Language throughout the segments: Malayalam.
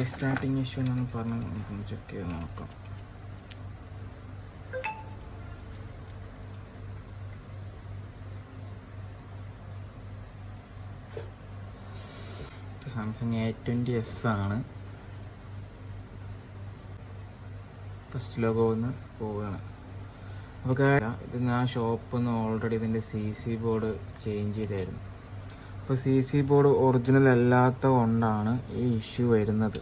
റീസ്റ്റാർട്ടിങ് ഇഷ്യൂ എന്നാണ് പറഞ്ഞത്. നമുക്കൊന്ന് ചെക്ക് ചെയ്ത് നോക്കാം. സാംസങ് A20s ആണ്. ഫസ്റ്റ് ലോഗോ ഒന്ന് പോവുകയാണ്. അപ്പോൾ ഇത് ഞാൻ ഷോപ്പിൽ നിന്ന് ഓൾറെഡി ഇതിൻ്റെ CC ബോർഡ് ചേഞ്ച് ചെയ്തായിരുന്നു. അപ്പോൾ CC ബോർഡ് ഒറിജിനൽ അല്ലാത്ത കൊണ്ടാണ് ഈ ഇഷ്യൂ വരുന്നത്.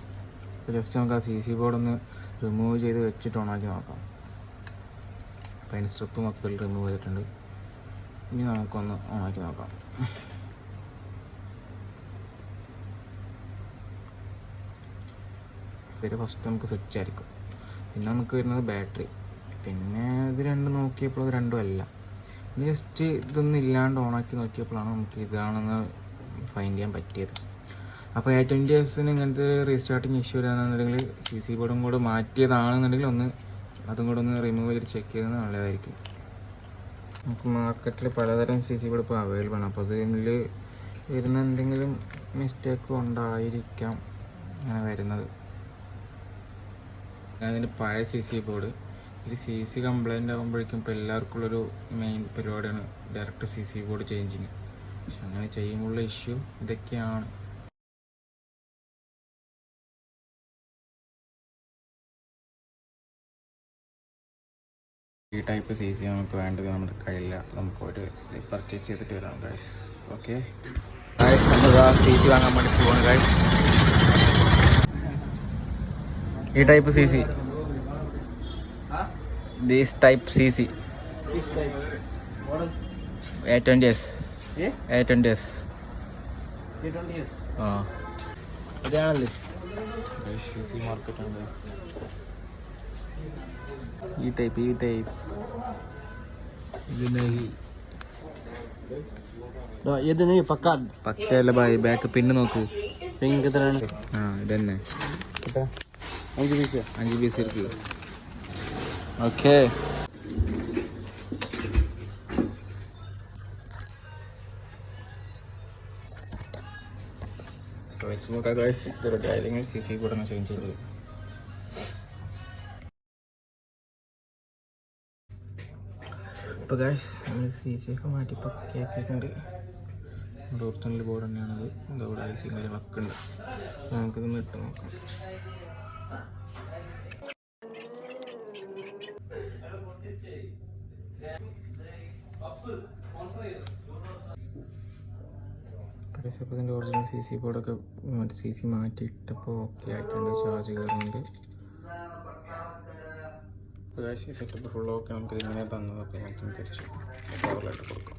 അപ്പോൾ ജസ്റ്റ് നമുക്ക് ആ CC ബോർഡ് ഒന്ന് റിമൂവ് ചെയ്ത് വെച്ചിട്ട് ഓണാക്കി നോക്കാം. അപ്പോൾ അതിൻ്റെ സ്ട്രിപ്പ് മൊത്തത്തിൽ റിമൂവ് ചെയ്തിട്ടുണ്ട്. ഇനി നമുക്കൊന്ന് ഓണാക്കി നോക്കാം. ഇതിൽ ഫസ്റ്റ് നമുക്ക് സ്വിച്ച് ആയിരിക്കും. പിന്നെ നമുക്ക് വരുന്നത് ബാറ്ററി. പിന്നെ ഇത് രണ്ടും നോക്കിയപ്പോൾ ഇത് രണ്ടും അല്ല. പിന്നെ ജസ്റ്റ് ഇതൊന്നും ഇല്ലാണ്ട് ഓണാക്കി നോക്കിയപ്പോഴാണ് നമുക്ക് ഇതാണെന്ന് ഫൈൻഡ് ചെയ്യാൻ പറ്റിയത്. അപ്പോൾ A20s ഇങ്ങനത്തെ റീസ്റ്റാർട്ടിങ് ഇഷ്യൂ വരാണെന്നുണ്ടെങ്കിൽ CC ബോർഡും കൂടെ മാറ്റിയതാണെന്നുണ്ടെങ്കിൽ അതും കൂടെ ഒന്ന് റിമൂവ് ചെയ്ത് ചെക്ക് ചെയ്യുന്നത് നല്ലതായിരിക്കും. നമുക്ക് മാർക്കറ്റിൽ പലതരം CC ബോർഡ് ഇപ്പോൾ അവൈലബിൾ ആണ്. അപ്പോൾ അതിൽ വരുന്ന എന്തെങ്കിലും മിസ്റ്റേക്ക് കൊണ്ടായിരിക്കാം അങ്ങനെ വരുന്നത്. അതിൻ്റെ പഴയ CC ബോർഡ് ഇത് CC കംപ്ലൈൻ്റ് ആകുമ്പോഴേക്കും ഇപ്പോൾ എല്ലാവർക്കും ഉള്ളൊരു മെയിൻ പരിപാടിയാണ് ഡയറക്റ്റ് CC ബോർഡ് ചേഞ്ചിങ്. പക്ഷെ അങ്ങനെ ചെയ്യുമ്പോഴുള്ള ഇഷ്യൂ ഇതൊക്കെയാണ്. ഈ ടൈപ്പ് CC നമുക്ക് വേണ്ടത് നമ്മുടെ കയ്യില്ല. നമുക്ക് ഒരു പർച്ചേസ് ചെയ്തിട്ട് വരാം ഗൈസ്. ഓക്കെ നമ്മൾ CC വാങ്ങാൻ വേണ്ടി പോവാണ് ഗൈസ്. ഈ type CC, this type CC, this type model A20s, A20s ഇതാണല്ലേ CC മാർക്കറ്റ് ഉണ്ട്. ഈ ടൈപ്പ് ഇത് नहीं पक्का അല്ല ഭായ്. ബാക്ക് പിന്ന് നോക്ക്. പിൻ എത്രയാണ്? ഇതന്നെ 5 പീസ് ഇருக்கு. ഓക്കെ വെച്ച് നോക്കാം ഗൈസ്. ഇത് റെഡി ആയില്ലെങ്കിൽ CC കൂടെ ഒന്ന് ചേഞ്ച് ചെയ്ത്. അപ്പോൾ ഗൈസ് നമ്മൾ CC ഒക്കെ മാറ്റി പക്കയാക്കിയിട്ടുണ്ട്. നമ്മുടെ ഒറിജിനൽ ബോർഡ് തന്നെയാണത്. ഇതവിടെ ഐസിയും കാര്യങ്ങളൊക്കെ ഉണ്ട്. നമുക്കിതൊന്ന് ഇട്ട് നോക്കാം. അപ്പോൾ ഇതിൻ്റെ ഒറിജിനൽ CC ബോർഡൊക്കെ CC മാറ്റിയിട്ടപ്പോൾ ഓക്കെ ആയിട്ടുണ്ട്. ചാർജ് കയറുന്നുണ്ട്. Setup full okay. നമുക്കിത് ഇങ്ങനെ തന്നത്. അപ്പോൾ നമുക്ക് തിരിച്ച് കവറിലായിട്ട് കൊടുക്കാം.